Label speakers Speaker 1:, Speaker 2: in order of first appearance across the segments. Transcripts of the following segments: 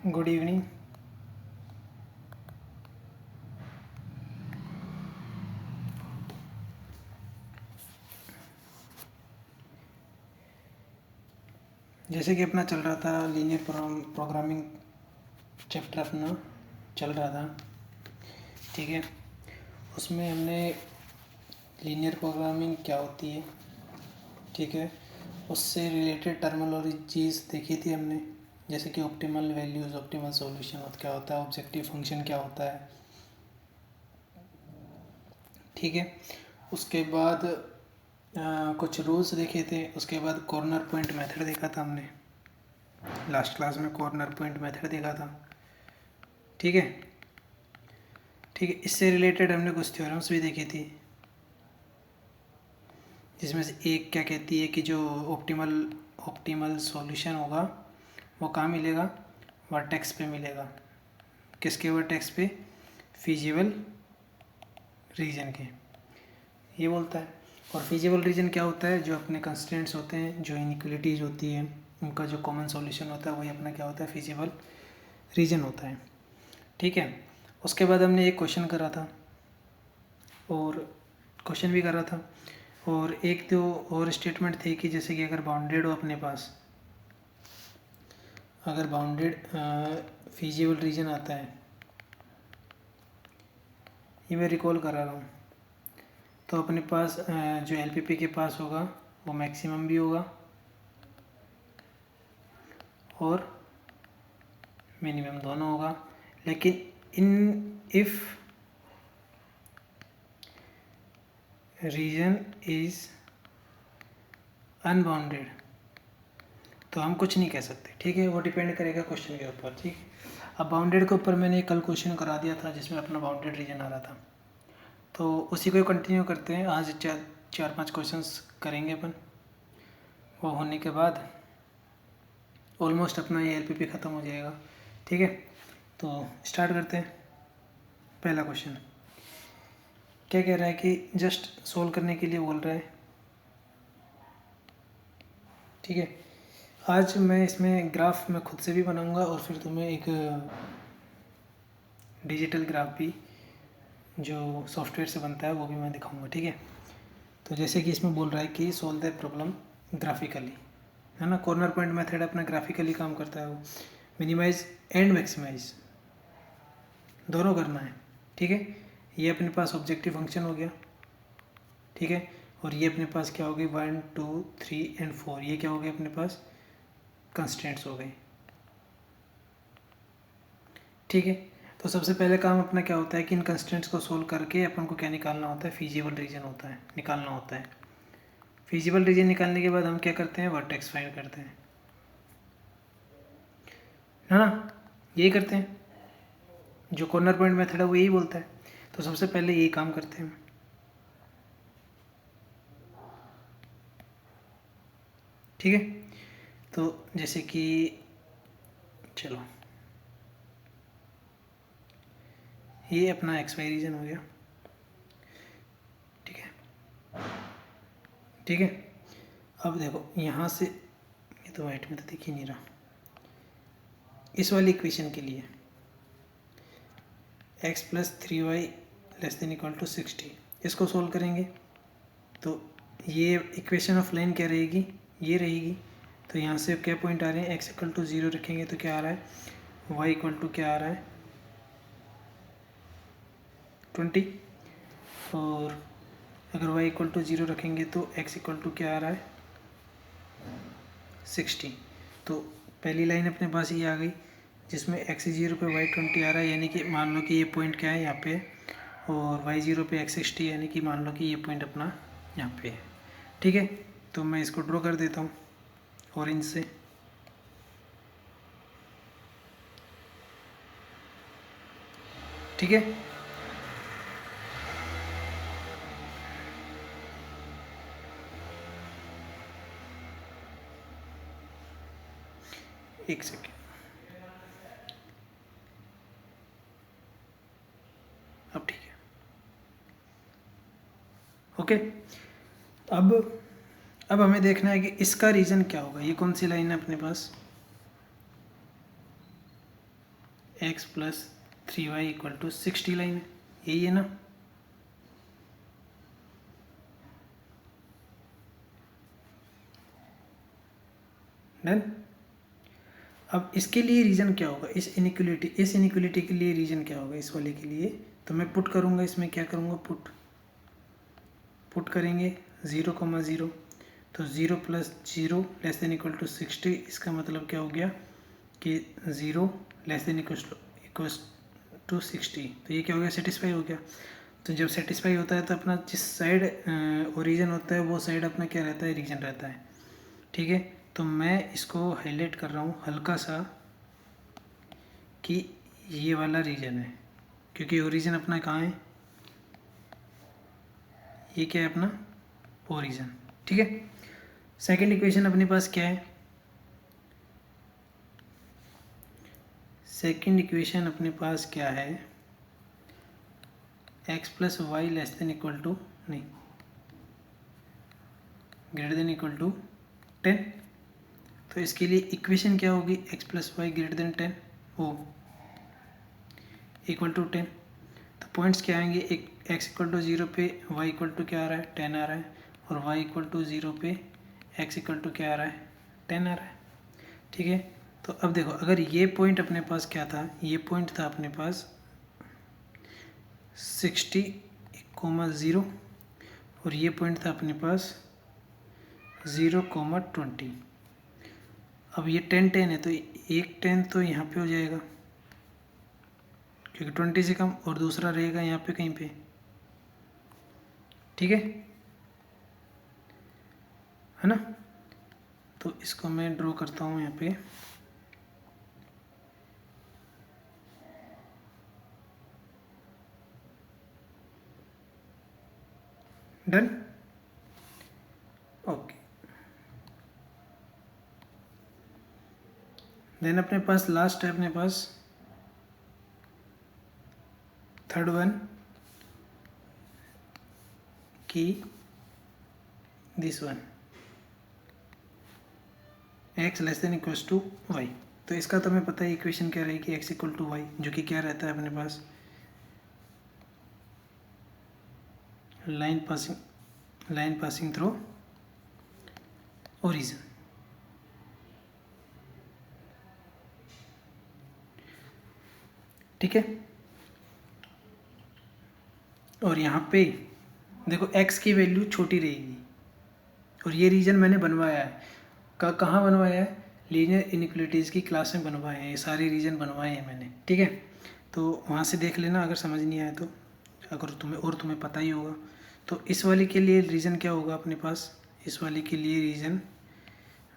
Speaker 1: Good evening. जैसे कि अपना चल रहा था लीनियर प्रोग्रामिंग चैप्टर अपना चल रहा था, ठीक है। उसमें हमने लीनियर प्रोग्रामिंग क्या होती है, ठीक है, उससे रिलेटेड टर्मिनोलॉजीज देखी थी हमने। जैसे कि ऑप्टिमल वैल्यूज़, ऑप्टिमल सॉल्यूशन क्या होता है, ऑब्जेक्टिव फंक्शन क्या होता है, ठीक है। उसके बाद कुछ रूल्स देखे थे। उसके बाद कॉर्नर पॉइंट मेथड देखा था हमने लास्ट क्लास में। कॉर्नर पॉइंट मेथड देखा था, ठीक है, ठीक है। इससे रिलेटेड हमने कुछ थ्योरम्स भी देखी थी, जिसमें से एक क्या कहती है कि जो ऑप्टिमल सॉल्यूशन होगा वो कहाँ मिलेगा, वर्टेक्स पे मिलेगा। किसके वर्टेक्स पे? फिजिबल रीजन के, ये बोलता है। और फिजिबल रीजन क्या होता है? जो अपने कंस्ट्रेंट्स होते हैं, जो इनइक्वलिटीज़ होती है, उनका जो कॉमन सॉल्यूशन होता है वही अपना क्या होता है, फिजिबल रीजन होता है, ठीक है। उसके बाद हमने एक क्वेश्चन करा था और क्वेश्चन भी करा था, और एक दो और स्टेटमेंट थी कि जैसे कि अगर बाउंडेड हो अपने पास, अगर बाउंडेड फिजिबल रीजन आता है, ये मैं रिकॉल करा रहा हूँ, तो अपने पास जो एलपीपी के पास होगा वो मैक्सिमम भी होगा और मिनिमम दोनों होगा। लेकिन इफ़ रीजन इज़ अनबाउंडेड तो हम कुछ नहीं कह सकते, ठीक है। वो डिपेंड करेगा क्वेश्चन के ऊपर, ठीक है। अब बाउंडेड के ऊपर मैंने कल क्वेश्चन करा दिया था जिसमें अपना बाउंडेड रीजन आ रहा था, तो उसी को कंटिन्यू करते हैं। आज चार पांच क्वेश्चंस करेंगे अपन। वो होने के बाद ऑलमोस्ट अपना ये एलपीपी ख़त्म हो जाएगा, ठीक है। तो स्टार्ट करते हैं। पहला क्वेश्चन क्या कह रहा है कि जस्ट सोल्व करने के लिए बोल रहा है, ठीक है। आज मैं इसमें ग्राफ मैं खुद से भी बनाऊंगा और फिर तुम्हें एक डिजिटल ग्राफ भी जो सॉफ्टवेयर से बनता है वो भी मैं दिखाऊंगा, ठीक है। तो जैसे कि इसमें बोल रहा है कि सोल्व द प्रॉब्लम ग्राफिकली, है ना। कॉर्नर पॉइंट मेथड अपना ग्राफिकली काम करता है। वो मिनिमाइज एंड मैक्सिमाइज दोनों करना है, ठीक है। ये अपने पास ऑब्जेक्टिव फंक्शन हो गया, ठीक है। और ये अपने पास क्या हो गई, 1 2 3 एंड 4, ये क्या हो गए अपने पास, कंस्ट्रेंट्स हो गए, ठीक है। तो सबसे पहले काम अपना क्या होता है कि इन कंस्ट्रेंट्स को सोल्व करके अपन को क्या निकालना होता है, फिजिबल रीजन होता है, निकालना होता है। फिजिबल रीजन निकालने के बाद हम क्या करते हैं, वर्टेक्स फाइंड करते हैं, है ना। यही करते हैं, जो कॉर्नर पॉइंट मेथड है वो यही बोलता है। तो सबसे पहले यही काम करते हैं, ठीक है। तो जैसे कि चलो ये अपना एक्स वाई रीजन हो गया, ठीक है, ठीक है। अब देखो यहाँ से, ये तो वाइट में तो दिख ही नहीं रहा। इस वाली इक्वेशन के लिए x plus 3y less than equal to 60, इसको सोल्व करेंगे तो ये इक्वेशन ऑफ लाइन क्या रहेगी, ये रहेगी। तो यहाँ से क्या पॉइंट आ रहे हैं, x इक्वल टू 0 रखेंगे तो क्या आ रहा है, y इक्वल टू क्या आ रहा है 20, और अगर y इक्वल टू 0 रखेंगे तो x इक्वल टू क्या आ रहा है 60। तो पहली लाइन अपने पास ये आ गई जिसमें x 0 पे y 20 आ रहा है, यानी कि मान लो कि ये पॉइंट क्या है यहाँ पे, और y 0 पे x 60, यानी कि मान लो कि ये पॉइंट अपना यहाँ पे है, ठीक है। तो मैं इसको ड्रॉ कर देता हूँ ऑरेंज से, ठीक है। एक सेकेंड, अब ठीक है, ओके। अब हमें देखना है कि इसका रीज़न क्या होगा। ये कौन सी लाइन है अपने पास, x plus 3y equal to 60 line है, यही है ना। डन। अब इसके लिए रीज़न क्या होगा, इस इनइक्वलिटी के लिए रीज़न क्या होगा इस वाले के लिए, तो मैं पुट करूँगा, इसमें क्या करूँगा, पुट करेंगे 0,0, तो 0 plus 0 less than equal to 60। इसका मतलब क्या हो गया कि 0 लेस देन इक्वल टू 60, तो ये क्या हो गया, सेटिस्फाई हो गया। तो जब सेटिस्फाई होता है तो अपना जिस साइड ओरिजिन होता है वो साइड अपना क्या रहता है, रीजन रहता है। ठीक है, तो मैं इसको हाईलाइट कर रहा हूँ हल्का सा कि ये वाला रीजन है, क्योंकि ओरिजिन अपना कहाँ है, ये क्या है अपना ओरिजिन। ठीक है, सेकंड इक्वेशन अपने पास क्या है, सेकंड इक्वेशन अपने पास क्या है, x plus y less than equal to नहीं ग्रेटर देन इक्वल टू 10। तो इसके लिए इक्वेशन क्या होगी, x plus y greater than 10 वो इक्वल टू 10। तो पॉइंट्स क्या आएंगे, एक एक्स इक्वल टू 0 पे वाई इक्वल टू क्या आ रहा है, 10 आ रहा है, और वाई इक्वल टू 0 पे एक्स इक्वल टू क्या आ रहा है, 10 आ रहा है। ठीक है, तो अब देखो अगर ये पॉइंट अपने पास क्या था, ये पॉइंट था अपने पास 60,0 और ये पॉइंट था अपने पास 0,20। अब ये 10 है तो एक 10 तो यहाँ पे हो जाएगा क्योंकि 20 से कम, और दूसरा रहेगा यहाँ पे कहीं पे। ठीक है ना, तो इसको मैं ड्रॉ करता हूँ यहाँ पे। Done, okay. देन अपने पास लास्ट है, अपने पास थर्ड वन की this one x less than equals to y. तो इसका तो हमें पता है इक्वेशन क्या रहेगी, एक्स इक्वल टू वाई, जो कि क्या रहता है अपने पास लाइन पासिंग थ्रू ओरिजिन। ठीक है, और यहाँ पे देखो x की वैल्यू छोटी रहेगी, और ये रीजन मैंने बनवाया है, कहाँ बनवाया है, लीनियर इनइक्वलिटीज़ की क्लास में बनवाए हैं, ये सारे रीजन बनवाए हैं मैंने। ठीक है, तो वहाँ से देख लेना अगर समझ नहीं आया तो, अगर तुम्हें पता ही होगा। तो इस वाले के लिए रीज़न क्या होगा अपने पास, इस वाले के लिए रीज़न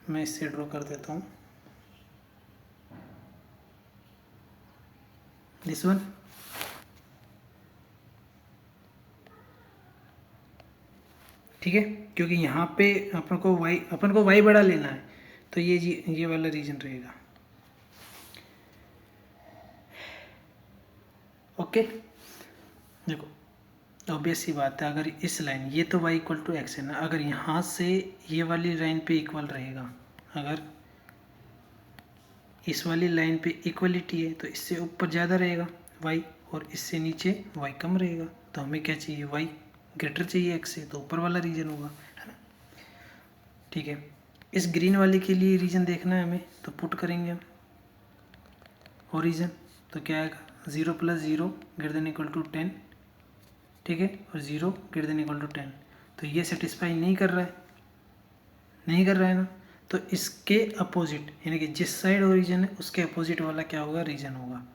Speaker 1: मैं इससे ड्रॉ कर देता हूँ, दिस वन। ठीक है, क्योंकि यहाँ पे अपन को वाई बड़ा लेना है, तो ये वाला रीजन रहेगा। ओके, देखो ऑब्वियस सी बात है, अगर इस लाइन, ये तो y इक्वल टू एक्स है ना, अगर यहाँ से ये वाली लाइन पे इक्वल रहेगा, अगर इस वाली लाइन पे इक्वलिटी है तो इससे ऊपर ज़्यादा रहेगा y, और इससे नीचे y कम रहेगा। तो हमें क्या चाहिए, y ग्रेटर चाहिए x से, तो ऊपर वाला रीजन होगा, है ना। ठीक है, इस ग्रीन वाले के लिए रीजन देखना है हमें, तो पुट करेंगे हम ओरिजिन, तो क्या आएगा 0 plus 0 greater than equal to 10। ठीक है, और 0 ग्रेटर देन इक्वल टू 10, तो ये सेटिस्फाई नहीं कर रहा है ना, तो इसके अपोजिट यानी कि जिस साइड ओरिजिन है उसके अपोजिट वाला क्या होगा, रीजन होगा।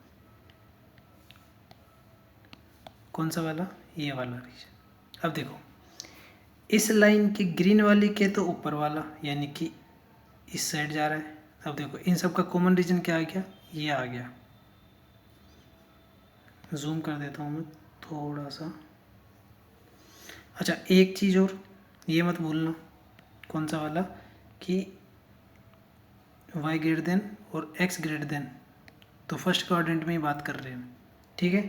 Speaker 1: कौन सा वाला, ये वाला रीजन। अब देखो इस लाइन के ग्रीन वाले के तो ऊपर वाला यानी कि इस साइड जा रहा है। अब देखो इन सब का कॉमन रीजन क्या आ गया, ये आ गया। जूम कर देता हूँ मैं थोड़ा सा। अच्छा एक चीज़ और, ये मत भूलना, कौन सा वाला, कि y ग्रेटर देन और x ग्रेटर देन, तो फर्स्ट क्वाड्रेंट में ही बात कर रहे हैं। ठीक है,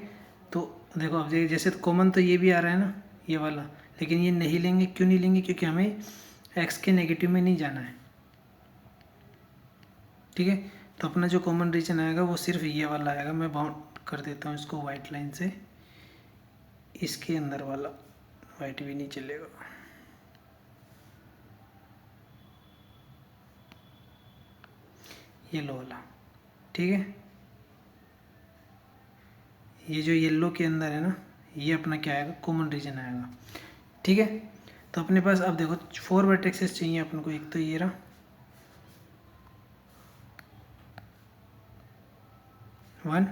Speaker 1: तो देखो अब जैसे तो कॉमन तो ये भी आ रहा है ना, ये वाला, लेकिन ये नहीं लेंगे, क्यों नहीं लेंगे, क्योंकि हमें x के नेगेटिव में नहीं जाना है। ठीक है, तो अपना जो कॉमन रीजन आएगा वो सिर्फ ये वाला आएगा। मैं बाउंड कर देता हूँ इसको वाइट लाइन से, इसके अंदर वाला, वाइट भी नहीं चलेगा। येलो वाला, ठीक है। ये जो येलो के अंदर है ना, ये अपना क्या आएगा, कॉमन रीजन आएगा, ठीक है। तो अपने पास अब देखो 4 वर्टेक्सेस चाहिए अपन को। एक तो ये रहा, 1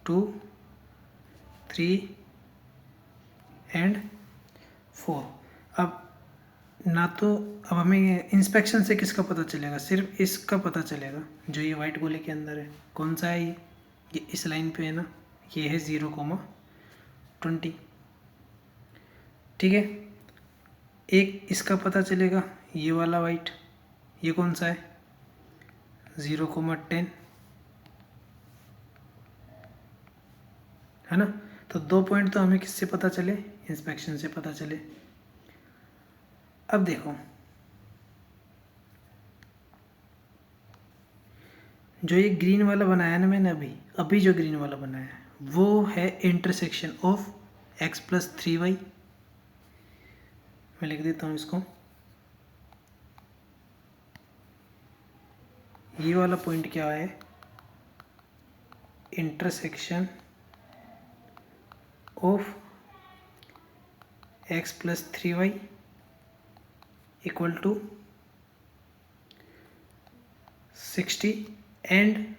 Speaker 1: 2 3 एंड 4। अब ना तो अब हमें इंस्पेक्शन से किसका पता चलेगा, सिर्फ इसका पता चलेगा जो ये वाइट गोले के अंदर है। कौन सा है ये इस लाइन पे है ना, ये है 0,20, ठीक है। एक इसका पता चलेगा, ये वाला वाइट, ये कौन सा है, 0,10, है ना। तो 2 पॉइंट तो हमें किससे पता चले, इंस्पेक्शन से पता चले। अब देखो जो ये ग्रीन वाला बनाया ना मैंने, अभी जो ग्रीन वाला बनाया है वो है इंटरसेक्शन ऑफ x+3y। मैं लिख देता हूँ इसको, ये वाला पॉइंट क्या है, intersection of x+3y equal to 60 and,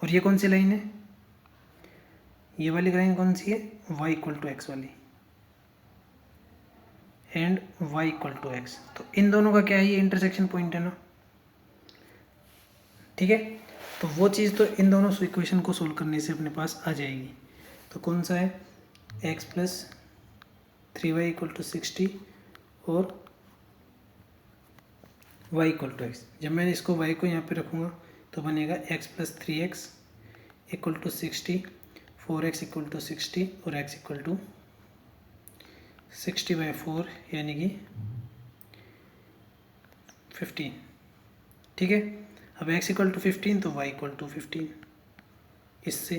Speaker 1: और ये कौन सी लाइन है, ये वाली लाइन कौन सी है, y इक्वल टू एक्स वाली, and y equal to x. तो इन दोनों का क्या है, ये इंटरसेक्शन पॉइंट है ना, ठीक है। तो वो चीज़ तो इन दोनों इक्वेशन को सोल्व करने से अपने पास आ जाएगी। तो कौन सा है, x+3y इक्वल टू 60 और y इक्वल टू एक्स। जब मैं इसको y को यहाँ पे रखूँगा तो बनेगा x+3x equal to 60, 4x equal to 60 और x इक्वल टू 60/4 यानी कि 15, ठीक है। अब x इक्वल टू 15 तो y इक्वल टू 15, इससे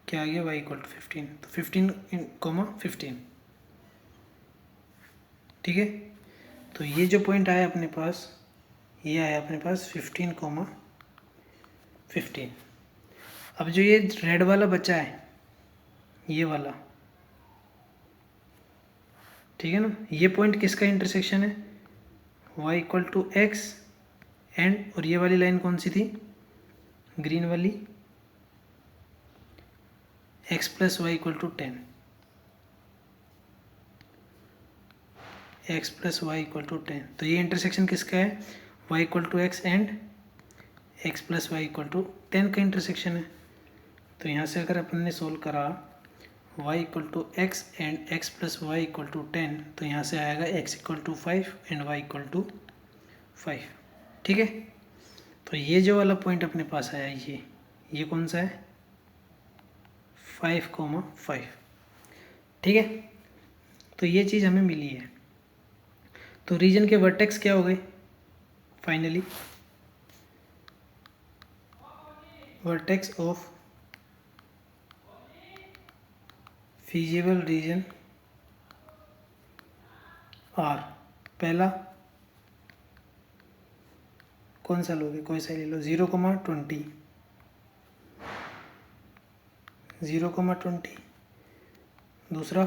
Speaker 1: क्या आ गया, y इक्वल टू 15, तो 15,15, ठीक है। तो ये जो पॉइंट आया अपने पास, ये आया अपने पास 15,15। अब जो ये रेड वाला बचा है, ये वाला, ठीक है ना, ये पॉइंट किसका इंटरसेक्शन है, y equal to x and, और ये वाली लाइन कौन सी थी, ग्रीन वाली, x+y equal to 10, x+y equal to 10। तो ये इंटरसेक्शन किसका है, y equal to x and x+y equal to 10 का इंटरसेक्शन है। तो यहाँ से अगर अपन ने सोल्व करा y equal to x and x+y equal to 10, तो यहाँ से आएगा x equal to 5 and y equal to 5, ठीक है। तो ये जो वाला पॉइंट अपने पास आया, ये कौन सा है, 5,5, ठीक है। तो ये चीज़ हमें मिली है। तो रीजन के वर्टेक्स क्या हो गए, finally vertex of feasible region are, पहला कौन सा लोगे, कोई सा ले लो, 0,20, 0,20, दूसरा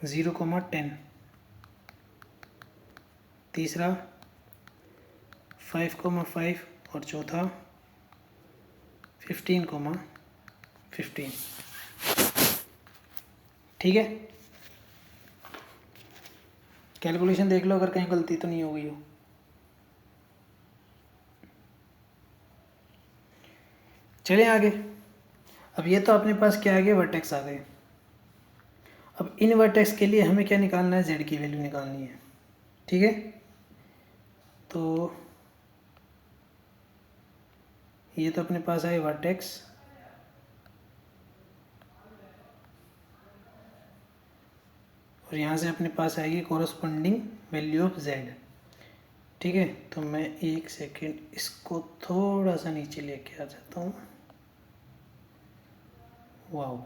Speaker 1: 0,10, तीसरा 5,5 और चौथा 15,15, ठीक है। कैलकुलेशन देख लो अगर कहीं गलती तो नहीं हो गई हो। चलें आगे। अब ये तो अपने पास क्या आ गए, वर्टेक्स आ गए। अब इन वर्टेक्स के लिए हमें क्या निकालना है, z की वैल्यू निकालनी है, ठीक है। तो ये तो अपने पास आए वर्टेक्स, और यहाँ से अपने पास आएगी कोरस्पॉन्डिंग वैल्यू ऑफ z। ठीक है, तो मैं एक सेकेंड इसको थोड़ा सा नीचे लेके आ जाता हूँ। वाओ,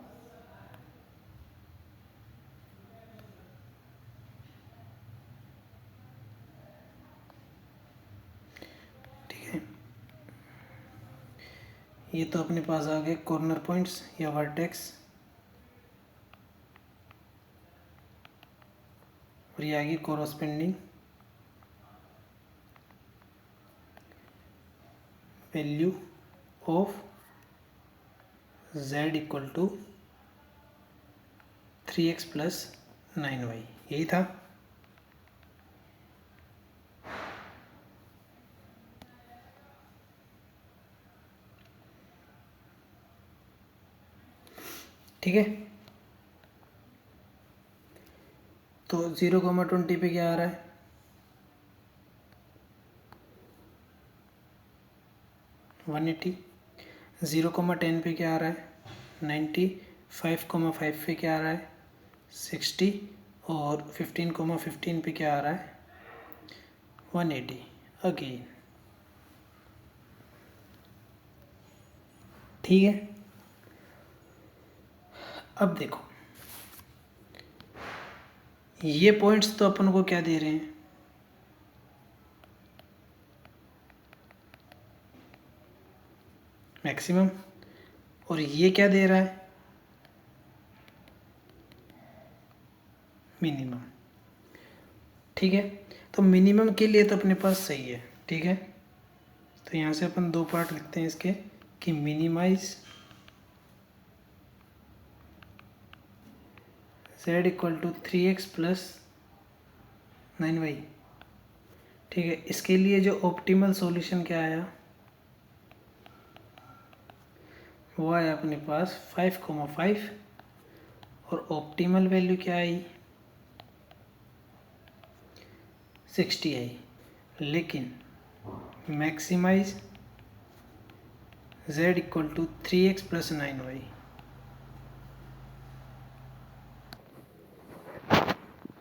Speaker 1: ठीक है, ये तो अपने पास आ गए कॉर्नर पॉइंट्स या वर्टेक्स, और ये आ गई corresponding value of z equal to 3x plus 9y। यही था। ठीक है, तो 0,20 पे क्या आ रहा है? 180। 0,10 पे क्या आ रहा है? 90। 5,5 पे क्या आ रहा है? 60। और 15,15 पे क्या आ रहा है? 180 अगेन। ठीक है, अब देखो ये पॉइंट्स तो अपन को क्या दे रहे हैं? मैक्सिमम। और ये क्या दे रहा है? मिनिमम। ठीक है, तो मिनिमम के लिए तो अपने पास सही है। ठीक है, तो यहाँ से अपन दो पार्ट लिखते हैं इसके कि minimise z equal to 3x plus 9y। ठीक है, इसके लिए जो ऑप्टिमल सॉल्यूशन क्या आया? वो आया अपने पास 5,5 और ऑप्टिमल वैल्यू क्या आई? 60 आई। लेकिन maximise z equal to 3x plus 9y,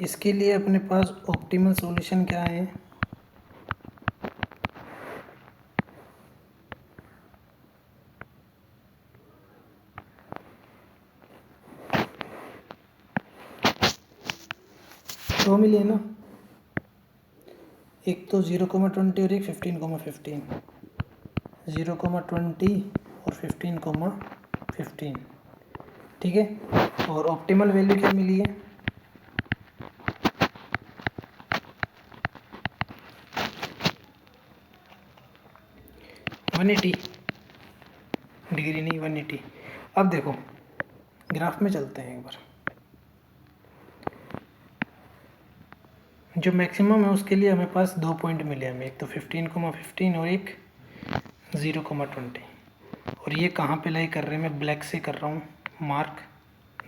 Speaker 1: इसके लिए अपने पास ऑप्टिमल सॉल्यूशन क्या है? दो मिले ना, एक तो 0,20 और एक 15,15। 0,20 और 15,15। ठीक है, और ऑप्टिमल वैल्यू क्या मिली है? 180 डिग्री, नहीं 180। अब देखो ग्राफ में चलते हैं एक बार। जो मैक्सिमम है उसके लिए हमें पास दो पॉइंट मिले हमें, एक तो 15,15 और एक 0,20। और ये कहाँ पे लाई कर रहे हैं? मैं ब्लैक से कर रहा हूँ मार्क,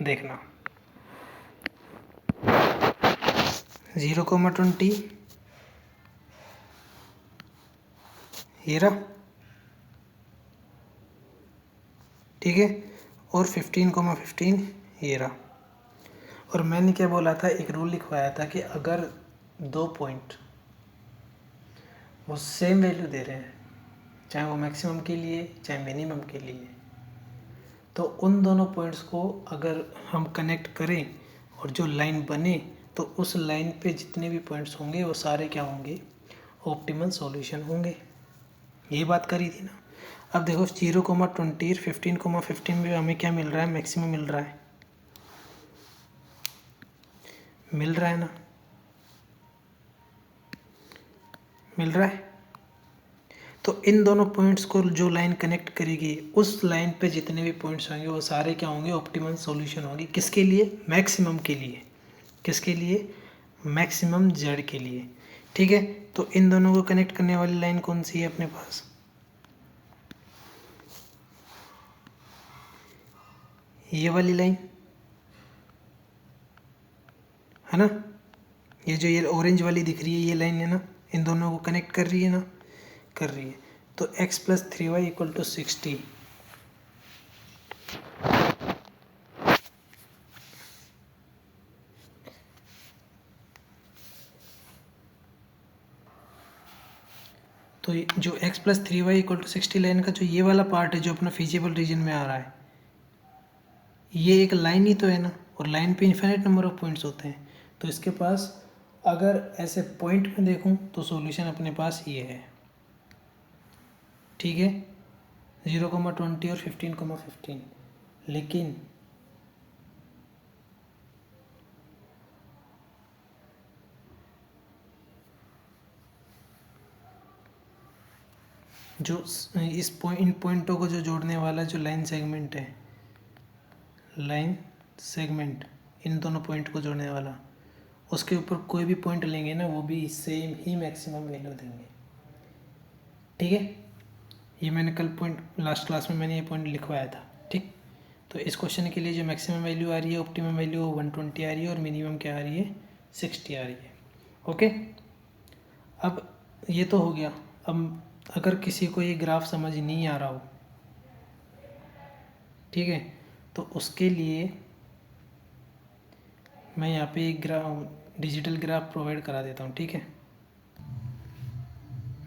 Speaker 1: देखना। 0,20 ये रहा, ठीक है, और 15,15 ये रहा। और मैंने क्या बोला था? एक रूल लिखवाया था कि अगर दो पॉइंट वो सेम वैल्यू दे रहे हैं, चाहे वो मैक्सिमम के लिए चाहे मिनिमम के लिए, तो उन दोनों पॉइंट्स को अगर हम कनेक्ट करें और जो लाइन बने, तो उस लाइन पे जितने भी पॉइंट्स होंगे वो सारे क्या होंगे? ऑप्टिमल सॉल्यूशन होंगे। यही बात करी थी ना। अब देखो 0,20 और 15,15 में हमें क्या मिल रहा है? मैक्सिमम मिल रहा है, मिल रहा है ना, मिल रहा है। तो इन दोनों पॉइंट्स को जो लाइन कनेक्ट करेगी, उस लाइन पे जितने भी पॉइंट्स होंगे वो सारे क्या होंगे? ऑप्टिमल सॉल्यूशन होंगे। किसके लिए? मैक्सिमम के लिए। किसके लिए? मैक्सिमम जेड के लिए। ठीक है, तो इन दोनों को कनेक्ट करने वाली लाइन कौन सी है अपने पास? ये वाली लाइन है ना, ये जो ये ऑरेंज वाली दिख रही है ये लाइन है ना, इन दोनों को कनेक्ट कर रही है ना, कर रही है। तो x plus 3y equal to 60। तो जो x+3y=60 लाइन का जो ये वाला पार्ट है जो अपना फिजिबल रीजन में आ रहा है, ये एक लाइन ही तो है ना, और लाइन पे इन्फिनिट नंबर ऑफ पॉइंट्स होते हैं। तो इसके पास अगर ऐसे पॉइंट में देखूं तो सॉल्यूशन अपने पास ये है, ठीक है, 0,20 और 15,15। लेकिन जो इन पॉइंटों को जो जोड़ने वाला जो लाइन सेगमेंट है, लाइन सेगमेंट इन दोनों पॉइंट को जोड़ने वाला, उसके ऊपर कोई भी पॉइंट लेंगे ना, वो भी सेम ही मैक्सिमम वैल्यू देंगे, ठीक है। ये मैंने कल पॉइंट लास्ट क्लास में मैंने ये पॉइंट लिखवाया था, ठीक। तो इस क्वेश्चन के लिए जो मैक्सिमम वैल्यू आ रही है, ऑप्टिमम वैल्यू 120 आ रही है, और मिनिमम क्या आ रही है, 60 आ रही है। ओके, अब ये तो हो गया। अब अगर किसी को ये ग्राफ समझ नहीं आ रहा हो, ठीक है, तो उसके लिए मैं यहाँ पे एक डिजिटल ग्राफ प्रोवाइड करा देता हूँ, ठीक है।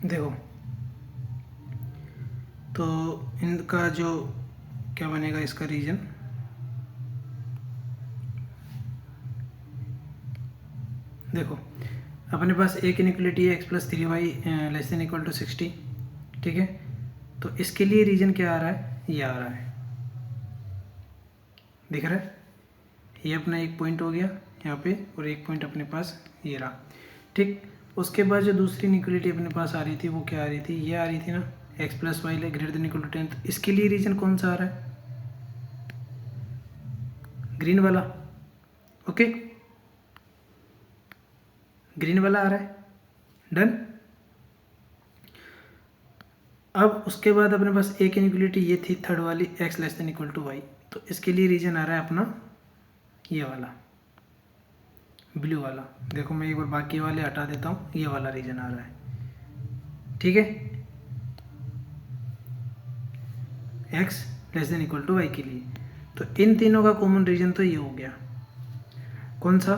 Speaker 1: देखो, तो इनका जो क्या बनेगा, इसका रीजन, देखो अपने पास एक इनइक्वालिटी है x+3y < 60, ठीक है। तो इसके लिए रीजन क्या आ रहा है, ये आ रहा है, दिख रहा है, ये अपना एक पॉइंट हो गया यहाँ पे, और एक पॉइंट अपने पास ये रहा, ठीक। उसके बाद जो दूसरी इनइक्वालिटी अपने पास आ रही थी वो क्या आ रही थी, ये आ रही थी ना, x+y > 10। तो इसके लिए रीजन कौन सा आ रहा है, ग्रीन वाला, ओके, ग्रीन वाला आ रहा है, डन। अब उसके बाद अपने पास एक इनइक्वालिटी ये थी थर्ड वाली, x < y। तो इसके लिए रीजन आ रहा है अपना ये वाला ब्लू वाला। देखो मैं एक बार बाकी वाले हटा देता हूँ, ये वाला रीजन आ रहा है, ठीक है, x < y के लिए। तो इन तीनों का कॉमन रीजन तो ये हो गया, कौन सा,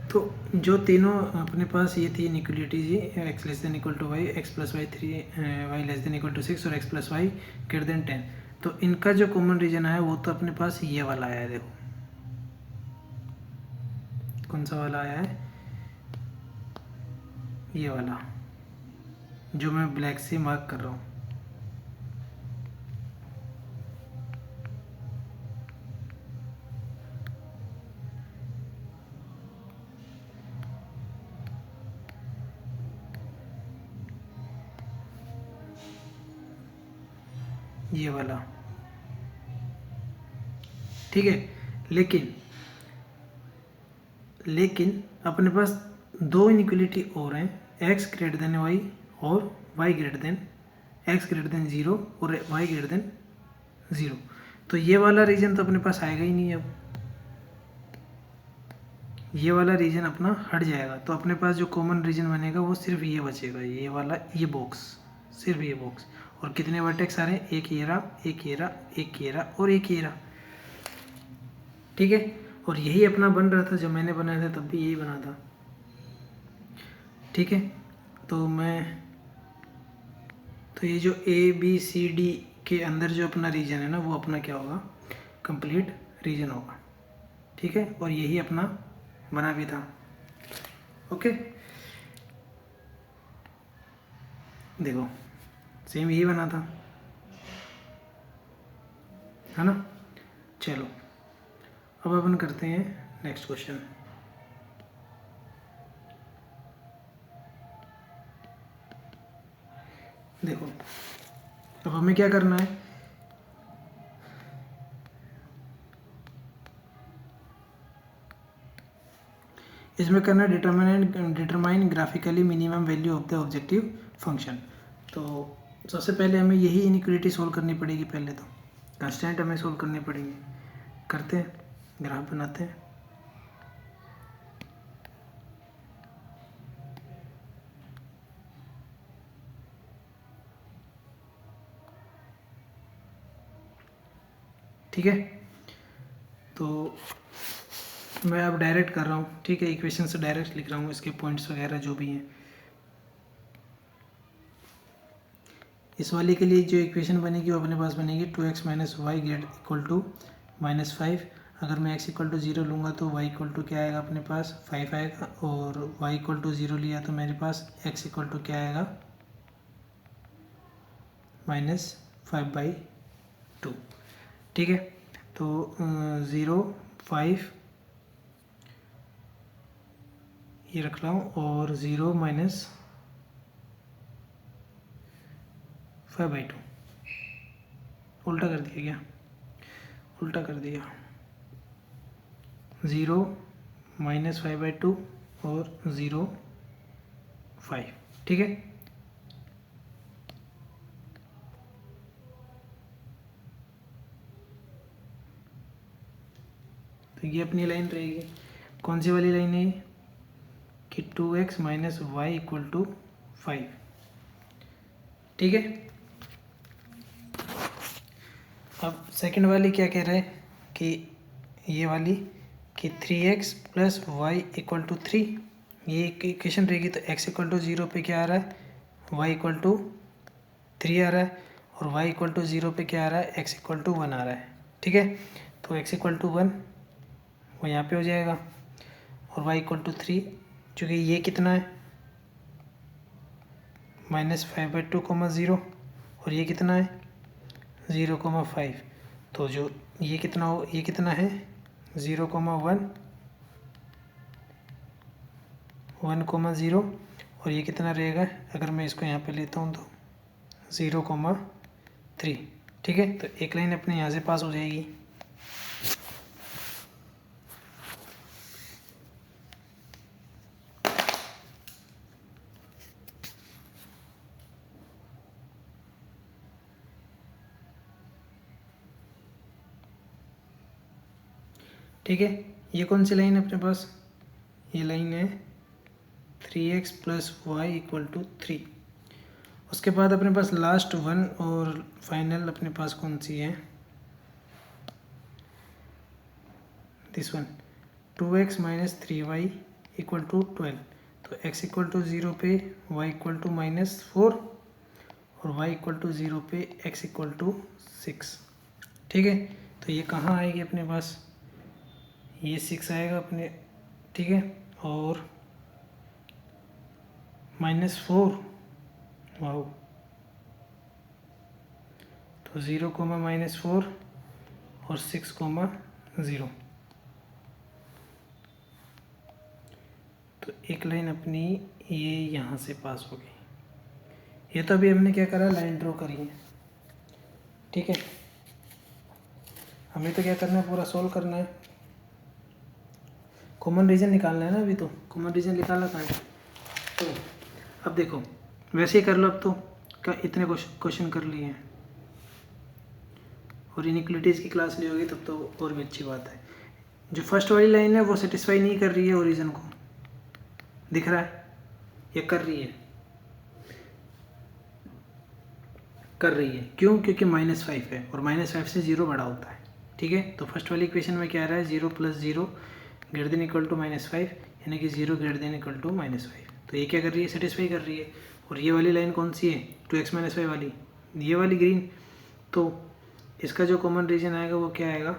Speaker 1: तो जो तीनों अपने पास ये थी इनइक्वालिटी जी, x < y, x+y 6 और x+y > 10। तो इनका जो कॉमन रीजन आया वो तो अपने पास ये वाला आया है, देखो कौन सा वाला आया है, ये वाला जो मैं ब्लैक से मार्क कर रहा हूँ, ये वाला, ठीक है। लेकिन अपने पास दो इनइक्वालिटी और हैं, x > y और y x < 0 और y < 0। तो ये वाला रीजन तो अपने पास आएगा ही नहीं, अब ये वाला रीजन अपना हट जाएगा। तो अपने पास जो कॉमन रीजन बनेगा वो सिर्फ ये बचेगा, ये वाला, ये बॉक्स, सिर्फ ये बॉक्स। और कितने वर्टेक्स आ रहे हैं, एक ये रहा, एक ये रहा, एक ये रहा और एक ये रहा, ठीक है। और यही अपना बन रहा था, जब मैंने बनाया था तब भी यही बना था, ठीक है। तो ये जो ABCD के अंदर जो अपना रीजन है ना, वो अपना क्या होगा, कंप्लीट रीजन होगा, ठीक है। और यही अपना बना भी था, ओके। देखो सेम यही बना था, है ना। चलो अब अपन करते हैं नेक्स्ट क्वेश्चन। देखो अब हमें क्या करना है, इसमें करना है determine graphically minimum value of the objective function. तो सबसे पहले हमें यही इनइक्वालिटी सोल्व करनी पड़ेगी, पहले तो कंस्टेंट हमें सोल्व करने पड़ेंगे। करते हैं, ग्राफ बनाते हैं। ठीक है, तो मैं अब डायरेक्ट कर रहा हूँ, ठीक है, इक्वेशन से डायरेक्ट लिख रहा हूँ, इसके पॉइंट्स वगैरह जो भी हैं। इस वाले के लिए जो इक्वेशन बनेगी वो अपने पास बनेगी 2x minus y great equal to -5। अगर मैं x इक्वल टू 0 लूँगा तो y इक्वल टू क्या आएगा अपने पास 5 आएगा, और y इक्वल टू 0 लिया तो मेरे पास x इक्वल टू क्या आएगा -5/2। ठीक है, तो 0 5 ये रख रहा हूँ और 0 माइनस 5/2 उल्टा कर दिया क्या, उल्टा कर दिया, 0 माइनस 5/2 और 0 5। ठीक है, तो ये अपनी लाइन रहेगी। कौन सी वाली लाइन है ये कि 2x minus Y equal to 5। ठीक है, अब सेकंड वाली क्या कह रहा है कि ये वाली कि 3x plus Y equal to 3, ये इक्वेशन रहेगी। तो x इक्वल टू 0 पे क्या आ रहा है, y इक्वल टू 3 आ रहा है, और y इक्वल टू 0 पे क्या आ रहा है, x इक्वल टू 1 आ रहा है। ठीक है, तो x इक्वल टू 1 वो यहाँ पे हो जाएगा, और y इक्वल टू 3, चूँकि ये कितना है -5/2, 0, और ये कितना है 0,5, तो जो ये कितना हो, ये कितना है 0,1, 1,0, और ये कितना रहेगा, अगर मैं इसको यहाँ पे लेता हूँ तो 0,3। ठीक है, तो एक लाइन अपने यहाँ से पास हो जाएगी। ठीक है, ये कौन सी लाइन है अपने पास, ये लाइन है 3x plus Y equal to 3। उसके बाद अपने पास लास्ट वन और फाइनल अपने पास कौन सी है, this one 2x minus 3y equal to 12। तो x इक्वल टू 0 पे y इक्वल टू -4, और y इक्वल टू 0 पे x इक्वल टू 6। ठीक है, तो ये कहाँ आएगी अपने पास, ये 6 आएगा अपने। ठीक है, और -4, वाओ, तो 0, -4 और 6, 0। तो एक लाइन अपनी ये यहाँ से पास हो गई। ये तो अभी हमने क्या करा, लाइन ड्रॉ करी है। ठीक है, हमें तो क्या करना है, पूरा सोल्व करना है, कॉमन रीजन निकालना है ना। अभी तो कॉमन रीजन निकालना कहाँ है, तो अब देखो वैसे ही कर लो। अब तो क्या इतने क्वेश्चन कर लिए हैं, और इनइक्वलिटीज़ की क्लास ली होगी तब तो और भी अच्छी बात है। जो फर्स्ट वाली लाइन है वो सेटिस्फाई नहीं कर रही है ओरिजिन को, दिख रहा है, ये कर रही है, कर रही है, क्यों, क्योंकि -5 है, और -5 से 0 बड़ा होता है। ठीक है, तो फर्स्ट वाली इक्वेशन में क्या आ रहा है, 0 + 0 ग्रेटर देन इक्वल टू -5, यानी कि 0 ग्रेटर देन इक्वल टू -5। तो ये क्या कर रही है, सेटिस्फाई कर रही है। और ये वाली लाइन कौन सी है, 2x - 5 वाली, ये वाली ग्रीन। तो इसका जो कॉमन रीजन आएगा वो क्या आएगा,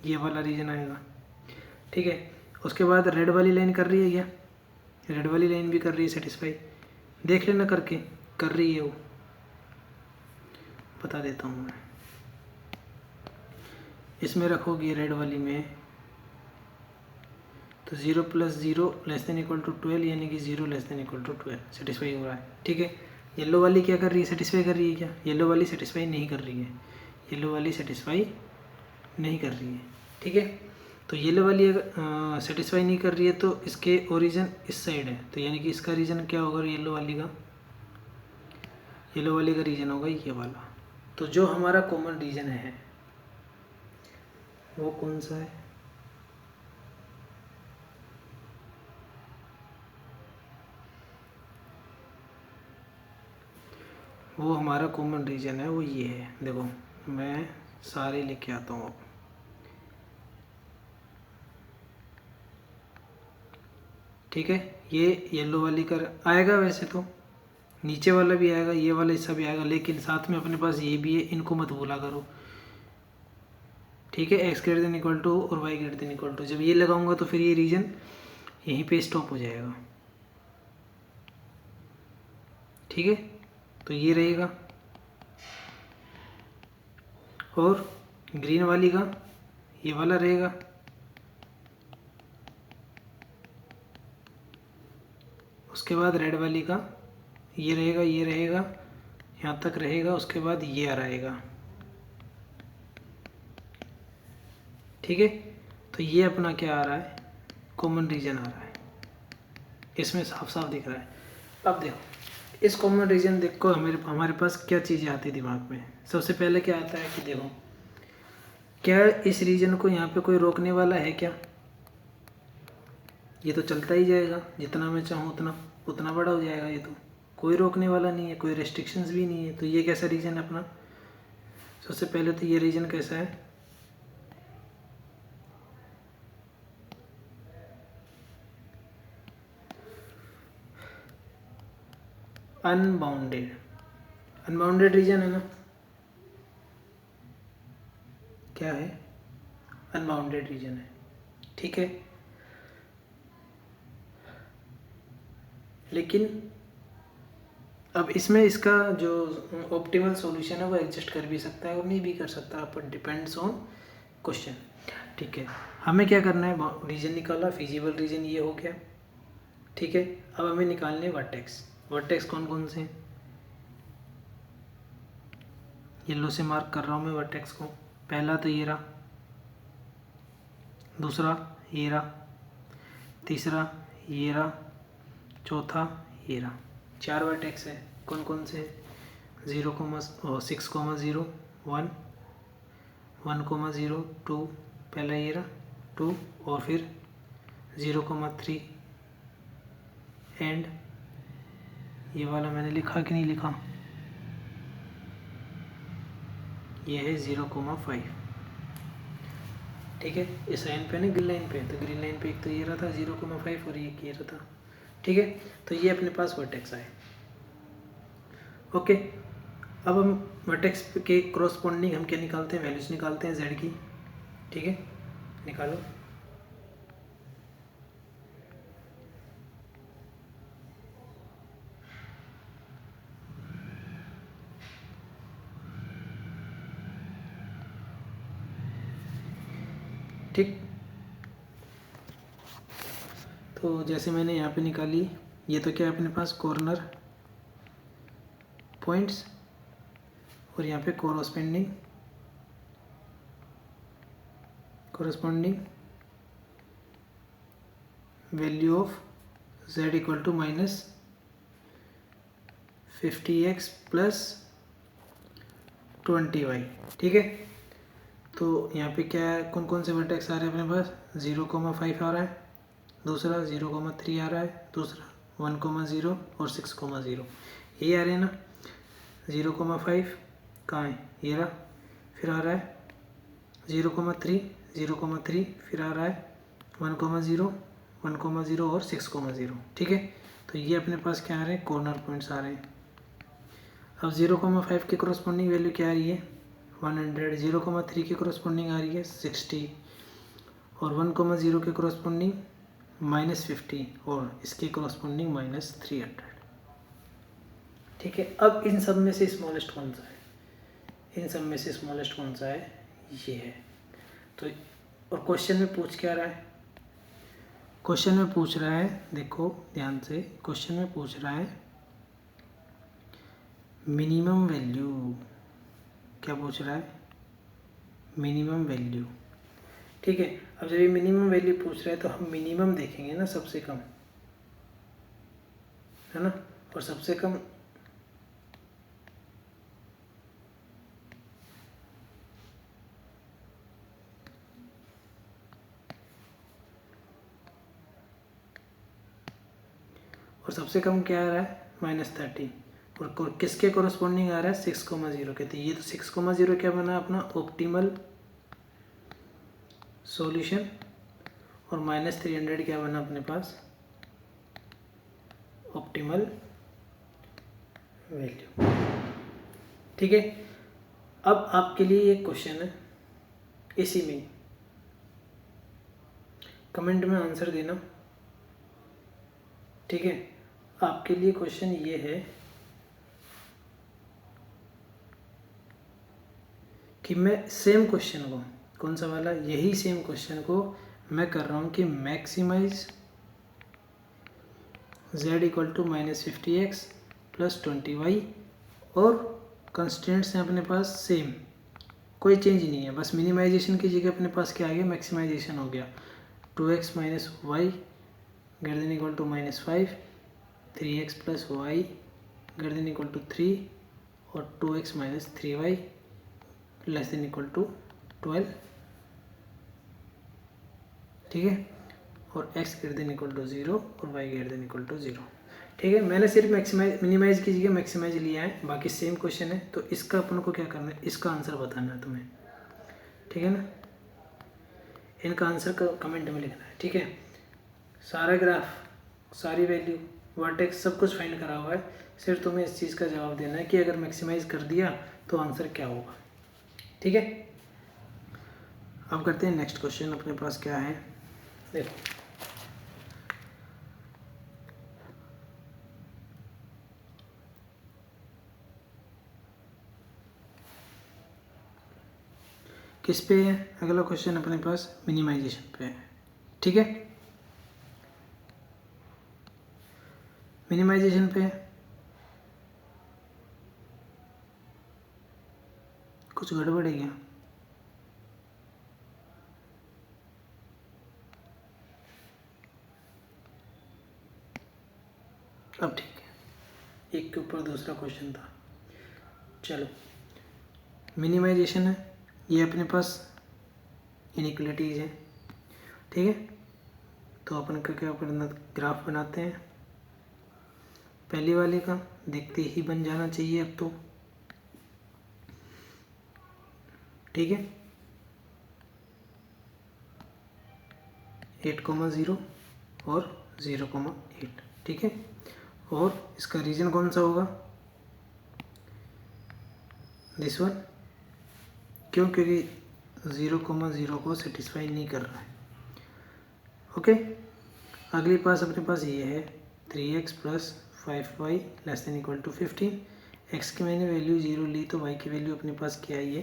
Speaker 1: ये वाला रीजन आएगा। ठीक है, उसके बाद रेड वाली लाइन कर रही है क्या, रेड वाली लाइन भी कर रही है सेटिस्फाई, देख लेना करके, कर रही है वो, बता देता हूँ मैं। इसमें रखोगे रेड वाली में, तो 0 + 0 <= 12, यानी कि 0 <= 12 सेटिस्फाई हो रहा है। ठीक है, येलो वाली क्या कर रही है, सेटिस्फाई कर रही है क्या, येलो वाली सेटिस्फाई नहीं कर रही है, येलो वाली सेटिस्फाई नहीं कर रही है। ठीक है, तो येलो वाली अगर सेटिस्फाई नहीं कर रही है तो इसके ओरिजिन इस साइड है, तो यानी कि इसका रीजन क्या होगा, येलो वाली का, येलो वाली का रीजन होगा ये वाला। तो जो हमारा कॉमन रीजन है वो कौन सा है, वो हमारा कॉमन रीजन है वो ये है। देखो मैं सारे लेके आता हूँ अब। ठीक है, ये येलो वाली कर आएगा, वैसे तो नीचे वाला भी आएगा, ये वाला हिस्सा भी आएगा, लेकिन साथ में अपने पास ये भी है, इनको मत भूला करो। ठीक है, x greater than equal to और y greater than equal to, जब ये लगाऊंगा तो फिर ये रीजन यहीं पे स्टॉप हो जाएगा। ठीक है, तो ये रहेगा, और ग्रीन वाली का ये वाला रहेगा, उसके बाद रेड वाली का ये रहेगा, ये रहेगा, यहाँ तक रहेगा, उसके बाद ये आ रहेगा। ठीक है, तो ये अपना क्या आ रहा है, कॉमन रीजन आ रहा है, इसमें साफ साफ दिख रहा है। अब देखो इस कॉमन रीजन देखो, हमारे पास क्या चीज़ें आती है दिमाग में। सबसे पहले क्या आता है कि देखो, क्या इस रीजन को यहाँ पे कोई रोकने वाला है क्या? ये तो चलता ही जाएगा, जितना मैं चाहूँ उतना उतना बड़ा हो जाएगा, ये तो कोई रोकने वाला नहीं है, कोई रेस्ट्रिक्शंस भी नहीं है। तो ये कैसा रीजन है अपना? सबसे पहले तो ये रीजन कैसा है, अनबाउंडेड। अनबाउंडेड रीजन है ना, क्या है, अनबाउंडेड रीजन है। ठीक है, लेकिन अब इसमें इसका जो ऑप्टिमल सॉल्यूशन है वो एडजस्ट कर भी सकता है और नहीं भी कर सकता, पर डिपेंड्स ऑन क्वेश्चन। ठीक है, हमें क्या करना है, रीजन निकाला, फिजिबल रीजन ये हो गया। ठीक है, अब हमें निकालने वर्टेक्स। वर्टेक्स कौन कौन से हैं, येलो से मार्क कर रहा हूँ मैं वर्टेक्स को। पहला तो ये रहा, दूसरा ये रहा, तीसरा ये रहा, चौथा ये रहा। 4 वर्टेक्स है, कौन कौन से? 0,6,0 1 1,0 2, पहला ये रहा 2, और फिर 0,3 एंड ये वाला मैंने लिखा कि नहीं लिखा, ये है 0,5। ठीक है, इस लाइन पे ना, ग्रीन लाइन पे, तो ग्रीन लाइन पे एक तो ये रहा था 0,5 और एक ये रहा था। ठीक है, तो ये अपने पास वर्टेक्स आए। ओके, अब हम वर्टेक्स के क्रॉसपोंडिंग हम क्या निकालते हैं, वैल्यूज निकालते हैं z की। ठीक है, निकालो। ठीक, तो जैसे मैंने यहाँ पे निकाली, ये तो क्या है अपने पास, कॉर्नर पॉइंट्स, और यहाँ पे corresponding value of z equal to -50x plus 20y। ठीक है, तो यहाँ पे क्या है, कौन कौन से वर्टेक्स आ रहे हैं अपने पास, 0,5 आ रहा है, दूसरा 0,3 आ रहा है, दूसरा 1,0 और 6,0, ये आ रहे हैं ना। 0,5 कहाँ है, ये रहा, फिर आ रहा है 0,3 फिर आ रहा है 1,0 1,0 और 6,0। ठीक है, तो ये अपने पास क्या आ रहे हैं, कॉर्नर पॉइंट्स आ रहे हैं। अब 0,5 के कोरस्पॉन्डिंग वैल्यू क्या आ रही है, 100, 0,3 के कोरस्पॉन्डिंग आ रही है 60, और 1,0 के कोरस्पॉन्डिंग -50, और इसके कोरस्पॉन्डिंग -300। ठीक है, अब इन सब में से स्मॉलेस्ट कौन सा है, इन सब में से स्मॉलेस्ट कौन सा है, ये है। तो और क्वेश्चन में पूछ क्या रहा है, क्वेश्चन में पूछ रहा है, देखो ध्यान से, क्वेश्चन में पूछ रहा है मिनिमम वैल्यू। क्या पूछ रहा है, मिनिमम वैल्यू। ठीक है, अब जब ये मिनिमम वैल्यू पूछ रहा है तो हम मिनिमम देखेंगे ना, सबसे कम, है ना, और सबसे कम क्या आ रहा है, -30, और किसके कोरस्पॉन्डिंग आ रहा है 6,0 के। तो ये तो 6,0 क्या बना अपना ऑप्टिमल सॉल्यूशन, और -300 क्या बना अपने पास ऑप्टिमल वैल्यू। ठीक है, अब आपके लिए एक क्वेश्चन है, इसी में कमेंट में आंसर देना। ठीक है, आपके लिए क्वेश्चन ये है कि मैं सेम क्वेश्चन को, कौन सा वाला, यही सेम क्वेश्चन को मैं कर रहा हूँ कि maximise z equal to -50x plus 20y, और कंस्टेंट्स हैं अपने पास सेम, कोई चेंज नहीं है, बस मिनिमाइजेशन की जगह अपने पास क्या आ गया, मैक्सिमाइजेशन हो गया। 2x minus y greater than equal to -5, 3x plus y greater than equal to 3, और 2x minus 3y less than equal to 12। ठीक है, और x greater than equal to 0 और y greater than equal to 0। ठीक है, मैंने सिर्फ minimise की जगह मैक्सिमाइज लिया है, बाकी सेम क्वेश्चन है। तो इसका अपन को क्या करना है, इसका आंसर बताना है तुम्हें। ठीक है ना, इनका आंसर कमेंट में लिखना है। ठीक है, सारा ग्राफ, सारी वैल्यू, वर्टेक्स सब कुछ फाइंड करा हुआ है, सिर्फ तुम्हें इस चीज़ का जवाब देना है कि अगर मैक्सिमाइज कर दिया तो आंसर क्या होगा। ठीक है, अब करते हैं नेक्स्ट क्वेश्चन। अपने पास क्या है, देखो किस पे है अगला क्वेश्चन, अपने पास मिनिमाइजेशन पे है। ठीक है, मिनिमाइजेशन पे है, कुछ गड़बड़ है क्या? अब ठीक है, एक के ऊपर दूसरा क्वेश्चन था। चलो, मिनिमाइजेशन है, ये अपने पास इनइक्वलिटीज है। ठीक है, तो अपन का क्या करना, ग्राफ बनाते हैं। पहली वाले का देखते ही बन जाना चाहिए अब तो। ठीक है, 8,0 और 0,8। ठीक है, और इसका रीजन कौन सा होगा, दिस वन। क्यों, क्योंकि 0,0 को सेटिस्फाई नहीं कर रहा है। ओके, अगली पास अपने पास ये है 3x plus 5y less than equal to 15। x की मैंने वैल्यू 0 ली, तो y की वैल्यू अपने पास क्या आई है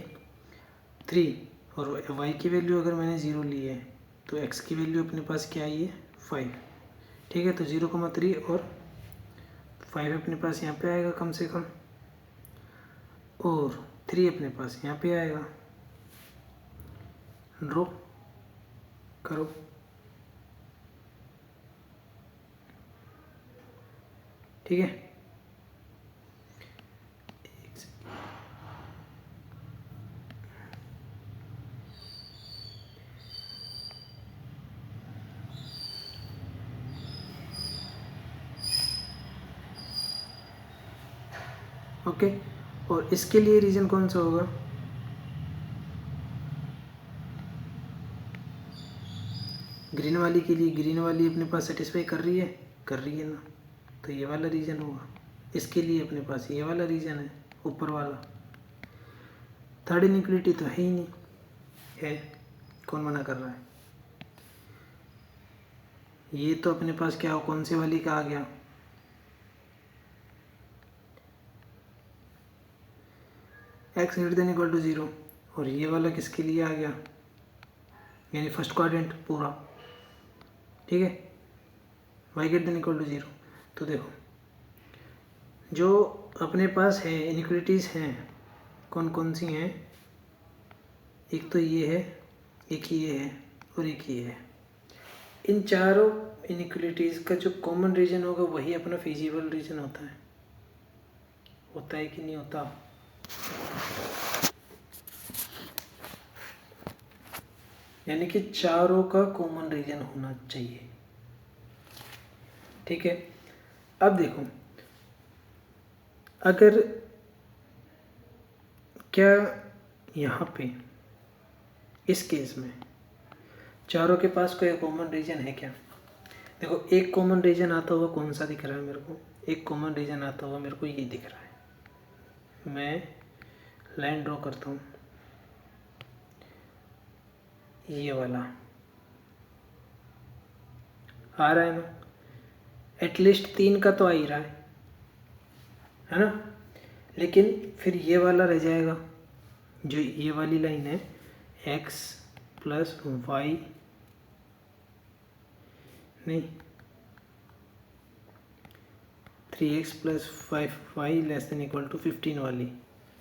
Speaker 1: 3, और y की वैल्यू अगर मैंने 0 ली है तो x की वैल्यू अपने पास क्या आई है 5। ठीक है, तो 0,3 और 5 अपने पास यहाँ पे आएगा कम से कम, और 3 अपने पास यहाँ पे आएगा। ड्रॉ करो। ठीक है, ओके, और इसके लिए रीजन कौन सा होगा, ग्रीन वाली के लिए, ग्रीन वाली अपने पास सेटिस्फाई कर रही है ना, तो ये वाला रीजन होगा। इसके लिए अपने पास ये वाला रीजन है, ऊपर वाला। थर्ड इनइक्वलिटी तो है ही नहीं, है, कौन मना कर रहा है। ये तो अपने पास क्या हो, कौन सी वाली का आ गया, x greater than equal to 0, और ये वाला किसके लिए आ गया, यानी फर्स्ट क्वाड्रेंट पूरा। ठीक है, y greater than equal to 0। तो देखो, जो अपने पास है इनइक्वलिटीज़ हैं, कौन कौन सी हैं, एक तो ये है, एक ये है, और एक ये है। इन चारों इनइक्वलिटीज़ का जो कॉमन रीजन होगा वही अपना फिजिबल रीजन होता है कि नहीं होता। यानी कि चारों का कॉमन रीजन होना चाहिए। ठीक है, अब देखो, अगर क्या यहाँ पे इस केस में चारों के पास कोई कॉमन रीजन है क्या? देखो एक कॉमन रीजन आता हुआ कौन सा दिख रहा है मेरे को? एक कॉमन रीजन आता हुआ मेरे को ये दिख रहा है। मैं लाइन ड्रॉ करता हूँ, ये वाला आ रहा है ना, एटलीस्ट 3 का तो आ ही रहा है ना। लेकिन फिर ये वाला रह जाएगा, जो ये वाली लाइन है x प्लस वाई, नहीं 3x plus 5y less than equal to 15 वाली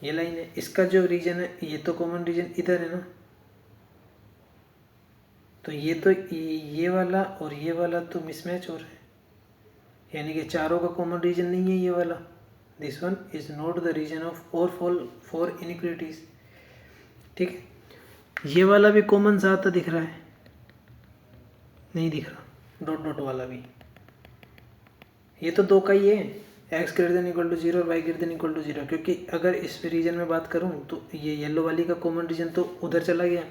Speaker 1: ये लाइन है। इसका जो रीजन है ये तो कॉमन रीजन इधर है ना, तो ये वाला और ये वाला तो मिसमैच हो रहा है, यानी कि चारों का कॉमन रीजन नहीं है ये वाला। This one is not the region of और फॉर इनइक्वालिटीज। ठीक है, ये वाला भी कॉमन सा आता दिख रहा है, नहीं दिख रहा, डॉट डॉट वाला भी, ये तो 2 का ही है, x greater than equal to 0 और y greater than equal to 0। क्योंकि अगर इस रीजन में बात करूं तो ये येलो वाली का कॉमन रीजन तो उधर चला गया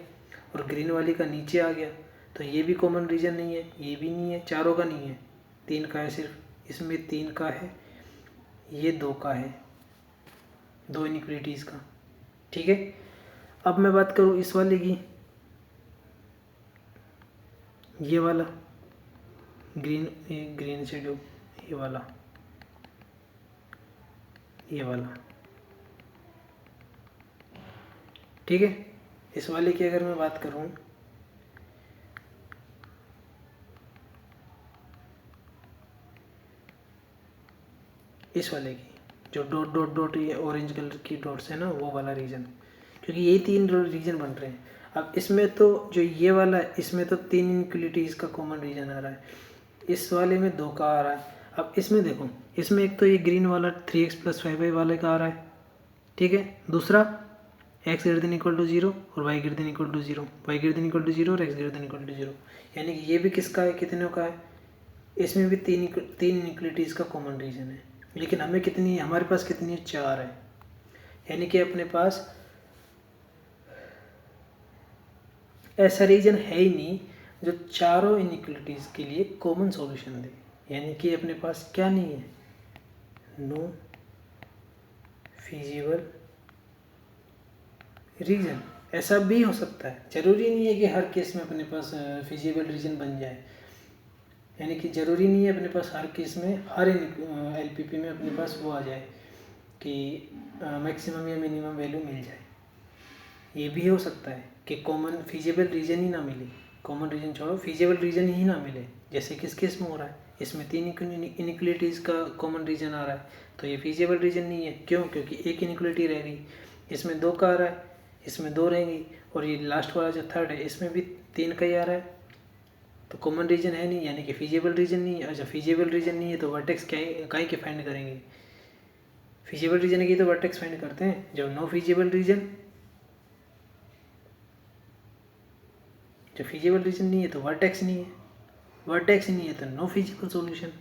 Speaker 1: और ग्रीन वाली का नीचे आ गया, तो ये भी कॉमन रीजन नहीं है, ये भी नहीं है, चारों का नहीं है, 3 का है सिर्फ, इसमें 3 का है, ये 2 का है, 2 इनइक्वालिटीज़ का। ठीक है, अब मैं बात करूँ इस वाले की, ये वाला ग्रीन से जो ये वाला ठीक है। इस वाले की अगर मैं बात करूं, इस वाले की जो डॉट डॉट डॉट ये ऑरेंज कलर की डॉट्स है ना, वो वाला रीजन, क्योंकि यही 3 रीजन बन रहे हैं। अब इसमें तो जो ये वाला है इसमें तो 3 इनइक्वालिटीज़ का कॉमन रीजन आ रहा है, इस वाले में 2 का आ रहा है। अब इसमें देखो, इसमें एक तो ये ग्रीन वाला 3x प्लस 5y वाले का आ रहा है, ठीक है। दूसरा x greater than equal to 0 और y greater than equal to 0, y greater than equal to 0 और x greater than equal to 0, यानी कि ये भी किसका है, कितने का है, इसमें भी 3 इनइक्वालिटीज़ का कॉमन रीजन है। लेकिन हमें कितनी, हमारे पास कितनी है, 4 है, यानी कि अपने पास ऐसा रीजन है ही नहीं जो चारों इनइक्वालिटीज़ के लिए कॉमन सॉल्यूशन दे, यानी कि अपने पास क्या नहीं है, नो फिजिबल रीजन। ऐसा भी हो सकता है, ज़रूरी नहीं है कि हर केस में अपने पास फिजिबल रीजन बन जाए, यानी कि ज़रूरी नहीं है अपने पास हर केस में, हर एलपीपी में अपने पास वो आ जाए कि मैक्सिमम या मिनिमम वैल्यू मिल जाए। ये भी हो सकता है कि कॉमन फिजिबल रीजन ही ना मिले, कॉमन रीजन छोड़ो, फिजिबल रीजन ही ना मिले, जैसे किस केस में हो रहा है, इसमें 3 इनइक्वालिटीज़ का कॉमन रीजन आ रहा है, तो ये फिजिबल रीजन नहीं है। क्यों? क्योंकि एक इनइक्वालिटी रह गई, इसमें 2 का आ रहा है, इसमें 2 रहेंगी, और ये लास्ट वाला जो थर्ड है इसमें भी 3 का ही आ रहा है, तो कॉमन रीजन है नहीं, यानी कि फिजिबल रीजन नहीं है। अच्छा, फिजिबल रीजन नहीं है तो वर्टेक्स क्या के फाइंड करेंगे, फिजिबल रीजन की तो वर्टेक्स फाइंड करते हैं। जब नो फिजिबल रीजन, जब फिजिबल रीजन नहीं है तो वर्टेक्स नहीं है, वर्टेक्स नहीं है तो no feasible solution.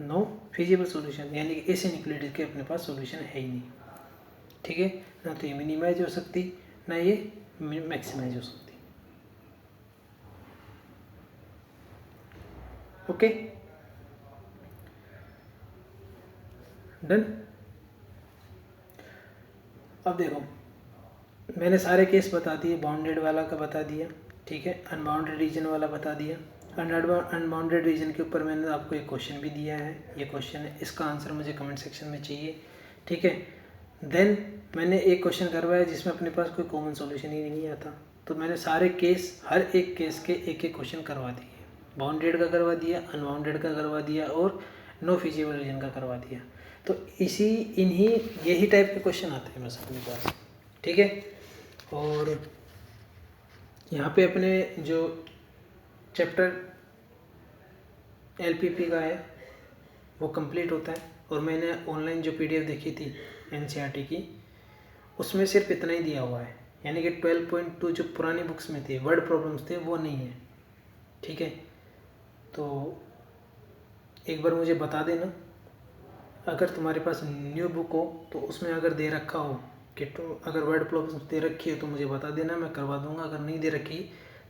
Speaker 1: No feasible solution, यानी कि ऐसे इनइक्वालिटी के अपने पास सॉल्यूशन है ही नहीं। ठीक है, ना तो ये मिनिमाइज हो सकती, ना ये मैक्सिमाइज हो सकती। Okay, done. अब देखो, मैंने सारे केस बता दिए, बाउंडेड वाला का बता दिया, ठीक है, अनबाउंडेड रीजन वाला बता दिया। अनबाउंडेड रीजन के ऊपर मैंने आपको एक क्वेश्चन भी दिया है, ये क्वेश्चन है, इसका आंसर मुझे कमेंट सेक्शन में चाहिए, ठीक है। देन मैंने एक क्वेश्चन करवाया जिसमें अपने पास कोई कॉमन सॉल्यूशन ही नहीं आता, तो मैंने सारे केस, हर एक केस के एक एक क्वेश्चन करवा दिए, बाउंडेड का करवा दिया, अनबाउंडेड का करवा दिया और नो फिजिबल रीजन का करवा दिया। तो यही टाइप के क्वेश्चन आते हैं बस अपने पास, ठीक है। और यहाँ पे अपने जो चैप्टर एलपीपी का है वो कंप्लीट होता है, और मैंने ऑनलाइन जो पीडीएफ देखी थी एनसीईआरटी की, उसमें सिर्फ इतना ही दिया हुआ है, यानी कि 12.2 जो पुरानी बुक्स में थे, वर्ड प्रॉब्लम्स थे, वो नहीं है, ठीक है। तो एक बार मुझे बता देना। अगर तुम्हारे पास न्यू बुक हो तो उसमें अगर दे रखा हो कि अगर वर्ड प्रॉब्लम्स दे रखी है तो मुझे बता देना, मैं करवा दूंगा। अगर नहीं दे रखी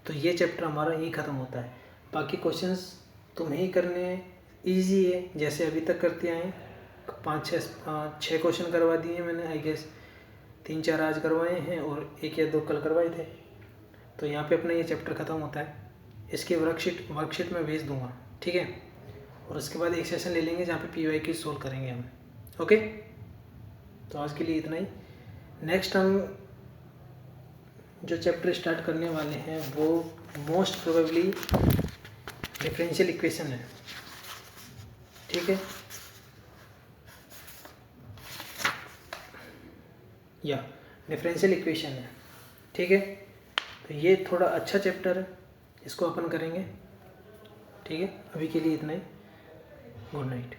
Speaker 1: तो ये चैप्टर हमारा यहीं ख़त्म होता है। बाकी क्वेश्चंस तुम्हें ही करने ईजी है, जैसे अभी तक करते आए। 5-6 क्वेश्चन करवा दिए मैंने, आई गेस 3-4 आज करवाए हैं और 1 या 2 कल करवाए थे। तो यहाँ पे अपना ये चैप्टर ख़त्म होता है। इसकी वर्कशीट मैं भेज दूँगा, ठीक है। और उसके बाद एक सेशन ले लेंगे जहाँ पे PYQ सोल्व करेंगे हम। ओके, तो आज के लिए इतना ही। नेक्स्ट हम जो चैप्टर स्टार्ट करने वाले हैं वो मोस्ट प्रोबेबली डिफरेंशियल इक्वेशन है, ठीक है। या डिफरेंशियल इक्वेशन है, ठीक है। तो ये थोड़ा अच्छा चैप्टर है, इसको अपन करेंगे, ठीक है। अभी के लिए इतना ही। Good night.